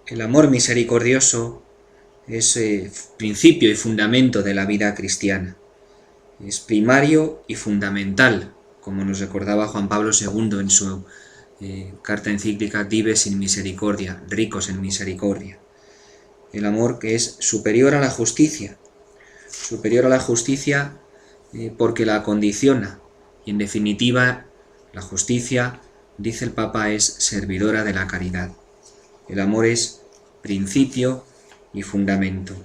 El amor misericordioso es principio y fundamento de la vida cristiana. Es primario y fundamental, como nos recordaba Juan Pablo II en su carta encíclica Dives in Misericordia, ricos en misericordia. El amor que es superior a la justicia porque la condiciona, y en definitiva la justicia, dice el Papa, es servidora de la caridad. El amor es principio y fundamento,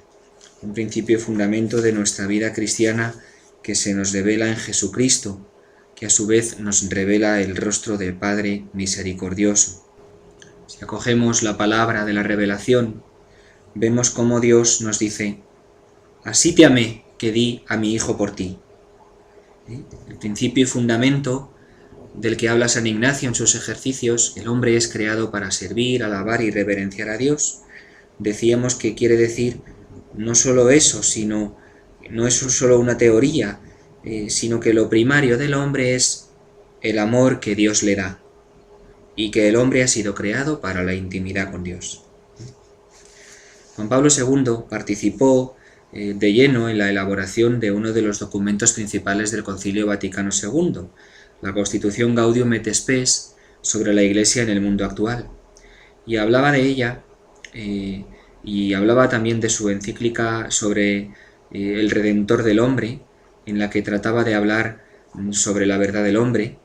un principio y fundamento de nuestra vida cristiana que se nos revela en Jesucristo, que a su vez nos revela el rostro del Padre misericordioso. Si acogemos la palabra de la revelación, vemos cómo Dios nos dice: así te amé que di a mi Hijo por ti. El principio y fundamento del que habla San Ignacio en sus ejercicios, el hombre es creado para servir, alabar y reverenciar a Dios. Decíamos que quiere decir no solo eso, sino no es solo una teoría, sino que lo primario del hombre es el amor que Dios le da, y que el hombre ha sido creado para la intimidad con Dios. Juan Pablo II participó de lleno en la elaboración de uno de los documentos principales del Concilio Vaticano II, la Constitución Gaudium et Spes sobre la Iglesia en el mundo actual, y hablaba de ella, y hablaba también de su encíclica sobre el Redentor del hombre, en la que trataba de hablar sobre la verdad del hombre,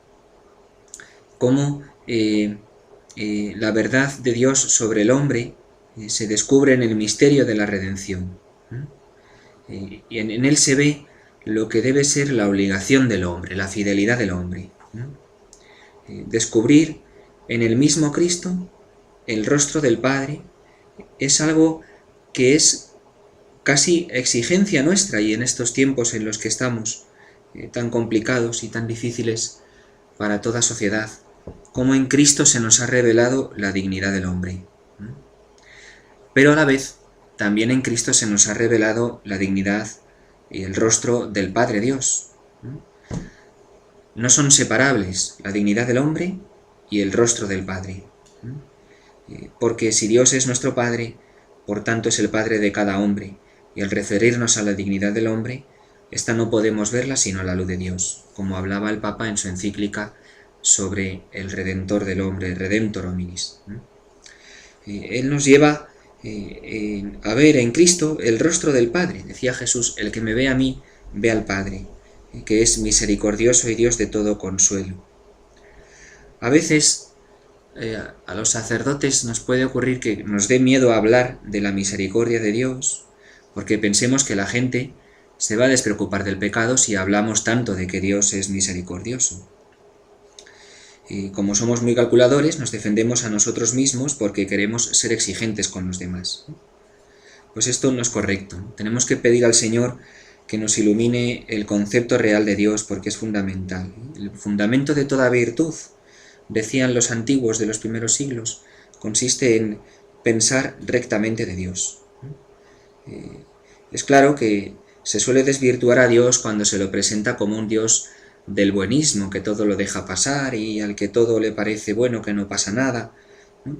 cómo la verdad de Dios sobre el hombre se descubre en el misterio de la redención. Y en él se ve lo que debe ser la obligación del hombre, la fidelidad del hombre. Descubrir en el mismo Cristo el rostro del Padre es algo que es casi exigencia nuestra, y en estos tiempos en los que estamos tan complicados y tan difíciles para toda sociedad, como en Cristo se nos ha revelado la dignidad del hombre. Pero a la vez, también en Cristo se nos ha revelado la dignidad y el rostro del Padre Dios. No son separables la dignidad del hombre y el rostro del Padre. Porque si Dios es nuestro Padre, por tanto es el Padre de cada hombre, y al referirnos a la dignidad del hombre, esta no podemos verla sino a la luz de Dios, como hablaba el Papa en su encíclica sobre el Redentor del hombre, Redemptor hominis. Él nos lleva a ver en Cristo el rostro del Padre. Decía Jesús: el que me ve a mí, ve al Padre, que es misericordioso y Dios de todo consuelo. A veces a los sacerdotes nos puede ocurrir que nos dé miedo hablar de la misericordia de Dios, porque pensemos que la gente se va a despreocupar del pecado si hablamos tanto de que Dios es misericordioso. Y como somos muy calculadores, nos defendemos a nosotros mismos porque queremos ser exigentes con los demás. Pues esto no es correcto. Tenemos que pedir al Señor que nos ilumine el concepto real de Dios, porque es fundamental. El fundamento de toda virtud, decían los antiguos de los primeros siglos, consiste en pensar rectamente de Dios. Es claro que se suele desvirtuar a Dios cuando se lo presenta como un Dios del buenismo, que todo lo deja pasar y al que todo le parece bueno, que no pasa nada.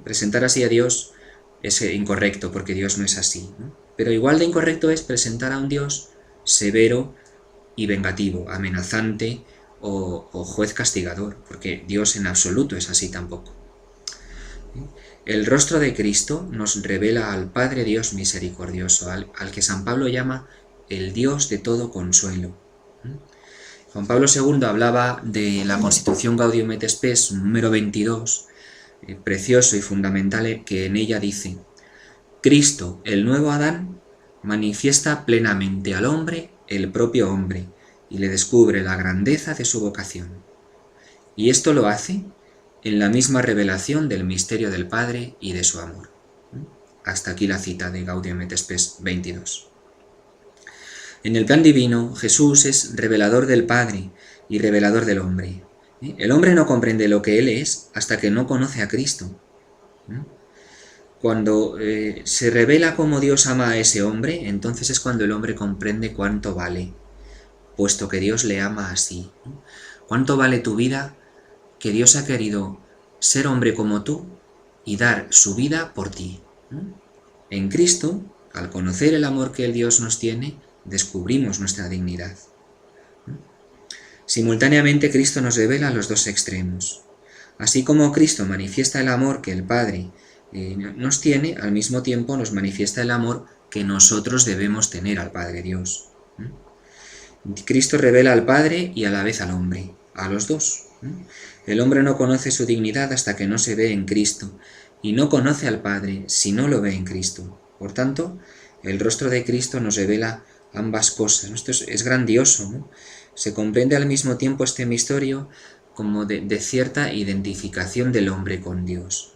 Presentar así a Dios es incorrecto, porque Dios no es así. Pero igual de incorrecto es presentar a un Dios severo y vengativo, amenazante o juez castigador, porque Dios en absoluto es así tampoco. El rostro de Cristo nos revela al Padre Dios misericordioso, al que San Pablo llama el Dios de todo consuelo. Juan Pablo II hablaba de la Constitución Gaudium et Spes, número 22, precioso y fundamental, que en ella dice: Cristo, el nuevo Adán, manifiesta plenamente al hombre el propio hombre y le descubre la grandeza de su vocación. Y esto lo hace en la misma revelación del misterio del Padre y de su amor. Hasta aquí la cita de Gaudium et Spes 22. En el plan divino, Jesús es revelador del Padre y revelador del hombre. El hombre no comprende lo que Él es hasta que no conoce a Cristo. Cuando se revela cómo Dios ama a ese hombre, entonces es cuando el hombre comprende cuánto vale, puesto que Dios le ama así. ¿Cuánto vale tu vida? Que Dios ha querido ser hombre como tú y dar su vida por ti. En Cristo, al conocer el amor que el Dios nos tiene, descubrimos nuestra dignidad. Simultáneamente Cristo nos revela los dos extremos. Así como Cristo manifiesta el amor que el Padre nos tiene, al mismo tiempo nos manifiesta el amor que nosotros debemos tener al Padre Dios. Cristo revela al Padre y a la vez al hombre, a los dos. El hombre no conoce su dignidad hasta que no se ve en Cristo, y no conoce al Padre si no lo ve en Cristo. Por tanto, el rostro de Cristo nos revela ambas cosas. Esto es grandioso, ¿no? Se comprende al mismo tiempo este misterio como de cierta identificación del hombre con Dios.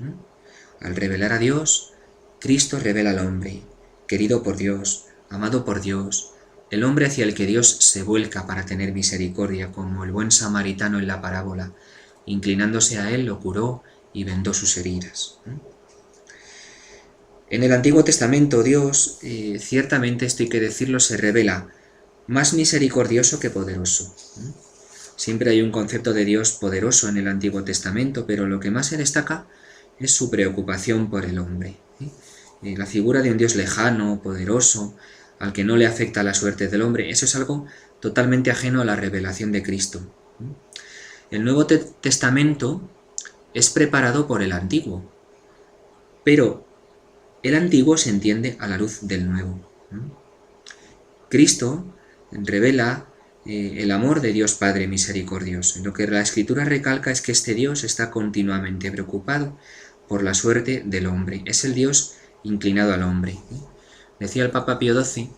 Al revelar a Dios, Cristo revela al hombre, querido por Dios, amado por Dios, el hombre hacia el que Dios se vuelca para tener misericordia, como el buen samaritano en la parábola, inclinándose a él lo curó y vendó sus heridas. En el Antiguo Testamento Dios, ciertamente esto hay que decirlo, se revela más misericordioso que poderoso. Siempre hay un concepto de Dios poderoso en el Antiguo Testamento, pero lo que más se destaca es su preocupación por el hombre. La figura de un Dios lejano, poderoso, al que no le afecta la suerte del hombre, eso es algo totalmente ajeno a la revelación de Cristo. El Nuevo Testamento es preparado por el Antiguo, pero el Antiguo se entiende a la luz del Nuevo. Cristo revela el amor de Dios Padre misericordioso. Lo que la Escritura recalca es que este Dios está continuamente preocupado por la suerte del hombre. Es el Dios inclinado al hombre. Decía el Papa Pío XII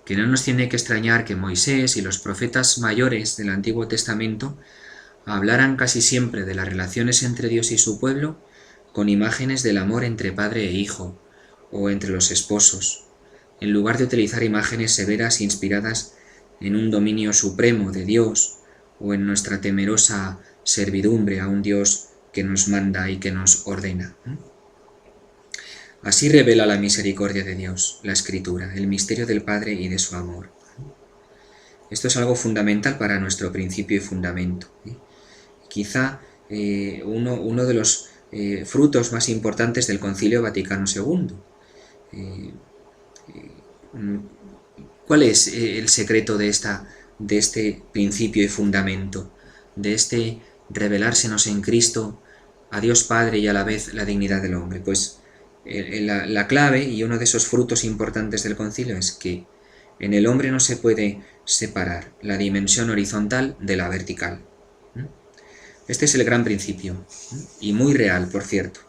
que no nos tiene que extrañar que Moisés y los profetas mayores del Antiguo Testamento hablaran casi siempre de las relaciones entre Dios y su pueblo con imágenes del amor entre padre e hijo, o entre los esposos, en lugar de utilizar imágenes severas inspiradas en un dominio supremo de Dios o en nuestra temerosa servidumbre a un Dios que nos manda y que nos ordena. Así revela la misericordia de Dios, la Escritura, el misterio del Padre y de su amor. Esto es algo fundamental para nuestro principio y fundamento. Quizá uno de los frutos más importantes del Concilio Vaticano II. ¿Cuál es el secreto de este principio y fundamento? De este revelársenos en Cristo a Dios Padre y a la vez la dignidad del hombre. Pues la clave y uno de esos frutos importantes del concilio es que en el hombre no se puede separar la dimensión horizontal de la vertical. Este es el gran principio, y muy real, por cierto.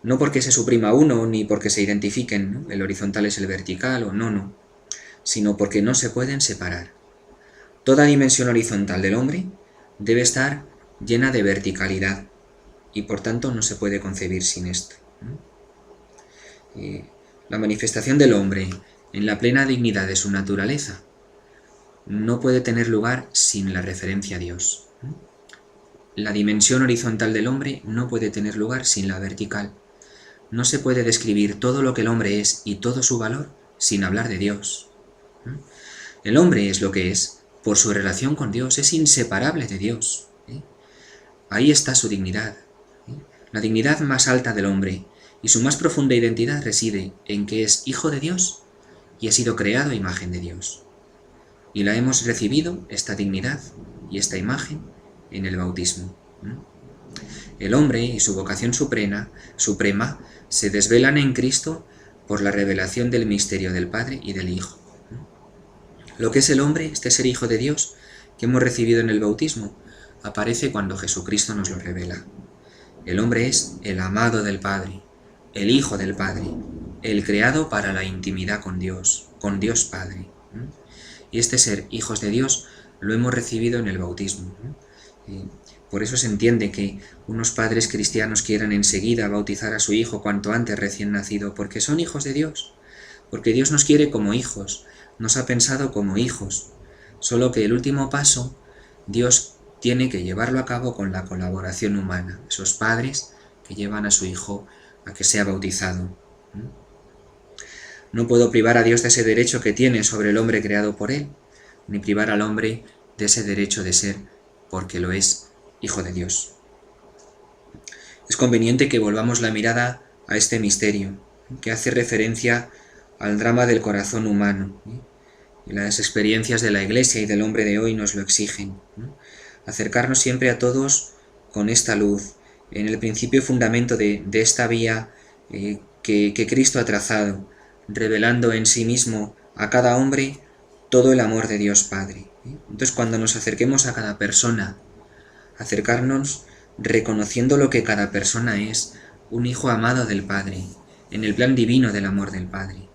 No porque se suprima uno, ni porque se identifiquen, ¿no? El horizontal es el vertical, o no, sino porque no se pueden separar. Toda dimensión horizontal del hombre debe estar llena de verticalidad, y por tanto no se puede concebir sin esto. La manifestación del hombre en la plena dignidad de su naturaleza no puede tener lugar sin la referencia a Dios. La dimensión horizontal del hombre no puede tener lugar sin la vertical. No se puede describir todo lo que el hombre es y todo su valor sin hablar de Dios. El hombre es lo que es por su relación con Dios, es inseparable de Dios. Ahí está su dignidad. La dignidad más alta del hombre y su más profunda identidad reside en que es hijo de Dios y ha sido creado a imagen de Dios. Y la hemos recibido, esta dignidad y esta imagen, en el bautismo. El hombre y su vocación suprema se desvelan en Cristo por la revelación del misterio del Padre y del Hijo. Lo que es el hombre, este ser hijo de Dios, que hemos recibido en el bautismo, aparece cuando Jesucristo nos lo revela. El hombre es el amado del Padre, el Hijo del Padre, el creado para la intimidad con Dios Padre. Y este ser hijos de Dios lo hemos recibido en el bautismo. Por eso se entiende que unos padres cristianos quieran enseguida bautizar a su hijo cuanto antes recién nacido, porque son hijos de Dios, porque Dios nos quiere como hijos, nos ha pensado como hijos, solo que el último paso Dios tiene que llevarlo a cabo con la colaboración humana, esos padres que llevan a su hijo a que sea bautizado. No puedo privar a Dios de ese derecho que tiene sobre el hombre creado por él, ni privar al hombre de ese derecho de ser, porque lo es, hijo de Dios. Es conveniente que volvamos la mirada a este misterio, que hace referencia al drama del corazón humano. Y las experiencias de la Iglesia y del hombre de hoy nos lo exigen. Acercarnos siempre a todos con esta luz, en el principio y fundamento de esta vía que Cristo ha trazado, revelando en sí mismo a cada hombre todo el amor de Dios Padre. Entonces, cuando nos acerquemos a cada persona, acercarnos reconociendo lo que cada persona es, un hijo amado del Padre, en el plan divino del amor del Padre.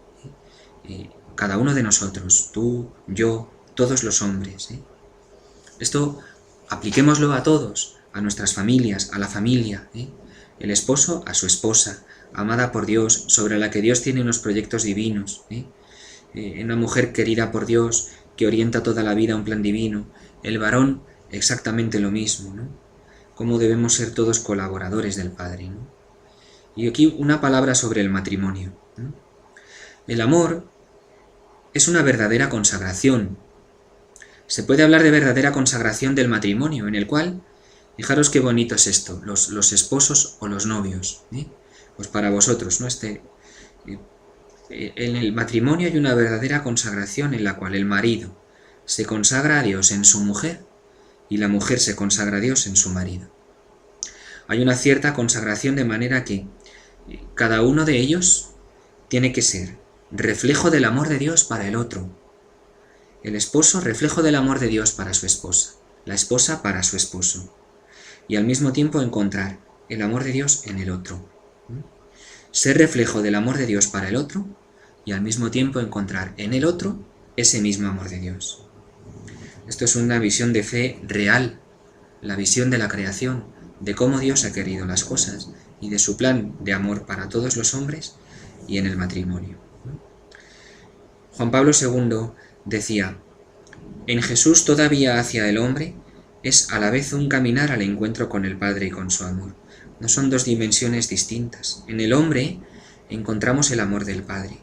Cada uno de nosotros, tú, yo, todos los hombres. Esto apliquémoslo a todos, a nuestras familias, a la familia. El esposo a su esposa, amada por Dios, sobre la que Dios tiene unos proyectos divinos. Una mujer querida por Dios, que orienta toda la vida a un plan divino. El varón, exactamente lo mismo, ¿no? Cómo debemos ser todos colaboradores del Padre, ¿no? Y aquí una palabra sobre el matrimonio, ¿no? El amor es una verdadera consagración. Se puede hablar de verdadera consagración del matrimonio, en el cual, fijaros qué bonito es esto, los esposos o los novios, pues para vosotros, ¿no? En el matrimonio hay una verdadera consagración en la cual el marido se consagra a Dios en su mujer y la mujer se consagra a Dios en su marido. Hay una cierta consagración de manera que cada uno de ellos tiene que ser reflejo del amor de Dios para el otro. El esposo, reflejo del amor de Dios para su esposa, la esposa para su esposo. Y al mismo tiempo encontrar el amor de Dios en el otro. Ser reflejo del amor de Dios para el otro y al mismo tiempo encontrar en el otro ese mismo amor de Dios. Esto es una visión de fe real, la visión de la creación, de cómo Dios ha querido las cosas y de su plan de amor para todos los hombres y en el matrimonio. Juan Pablo II decía: en Jesús todavía hacia el hombre es a la vez un caminar al encuentro con el Padre y con su amor. No son dos dimensiones distintas. En el hombre encontramos el amor del Padre.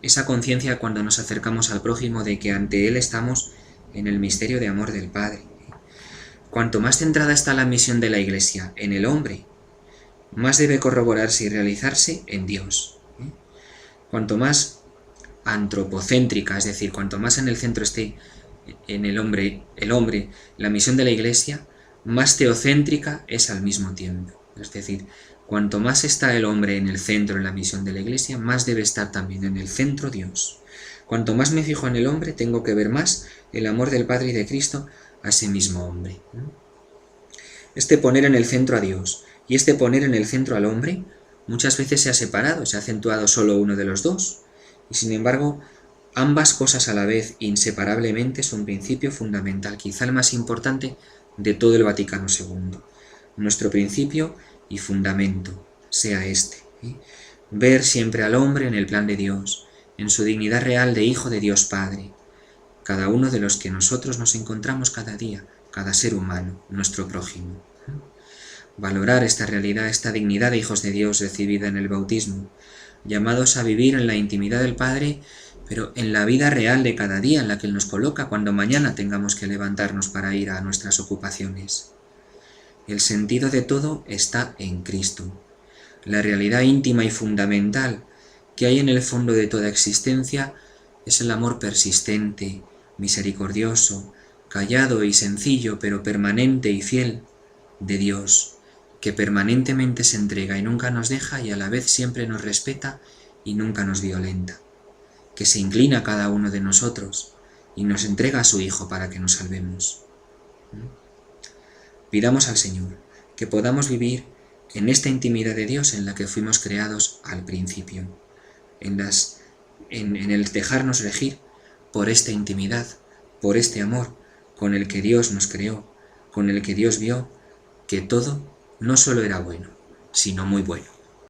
Esa conciencia cuando nos acercamos al prójimo de que ante él estamos en el misterio de amor del Padre. Cuanto más centrada está la misión de la Iglesia en el hombre, más debe corroborarse y realizarse en Dios. Cuanto más antropocéntrica, es decir, cuanto más en el centro esté en el hombre, la misión de la Iglesia, más teocéntrica es al mismo tiempo. Es decir, cuanto más está el hombre en el centro en la misión de la Iglesia, más debe estar también en el centro Dios. Cuanto más me fijo en el hombre, tengo que ver más el amor del Padre y de Cristo a ese mismo hombre. Este poner en el centro a Dios y este poner en el centro al hombre muchas veces se ha separado, se ha acentuado solo uno de los dos. Y sin embargo, ambas cosas a la vez, inseparablemente, es un principio fundamental, quizá el más importante de todo el Vaticano II. Nuestro principio y fundamento sea este. Ver siempre al hombre en el plan de Dios, en su dignidad real de Hijo de Dios Padre, cada uno de los que nosotros nos encontramos cada día, cada ser humano, nuestro prójimo. Valorar esta realidad, esta dignidad de hijos de Dios recibida en el bautismo, llamados a vivir en la intimidad del Padre, pero en la vida real de cada día en la que Él nos coloca cuando mañana tengamos que levantarnos para ir a nuestras ocupaciones. El sentido de todo está en Cristo. La realidad íntima y fundamental que hay en el fondo de toda existencia es el amor persistente, misericordioso, callado y sencillo, pero permanente y fiel de Dios, que permanentemente se entrega y nunca nos deja y a la vez siempre nos respeta y nunca nos violenta, que se inclina a cada uno de nosotros y nos entrega a su Hijo para que nos salvemos. Pidamos al Señor que podamos vivir en esta intimidad de Dios en la que fuimos creados al principio, en el dejarnos regir por esta intimidad, por este amor con el que Dios nos creó, con el que Dios vio que todo no solo era bueno, sino muy bueno.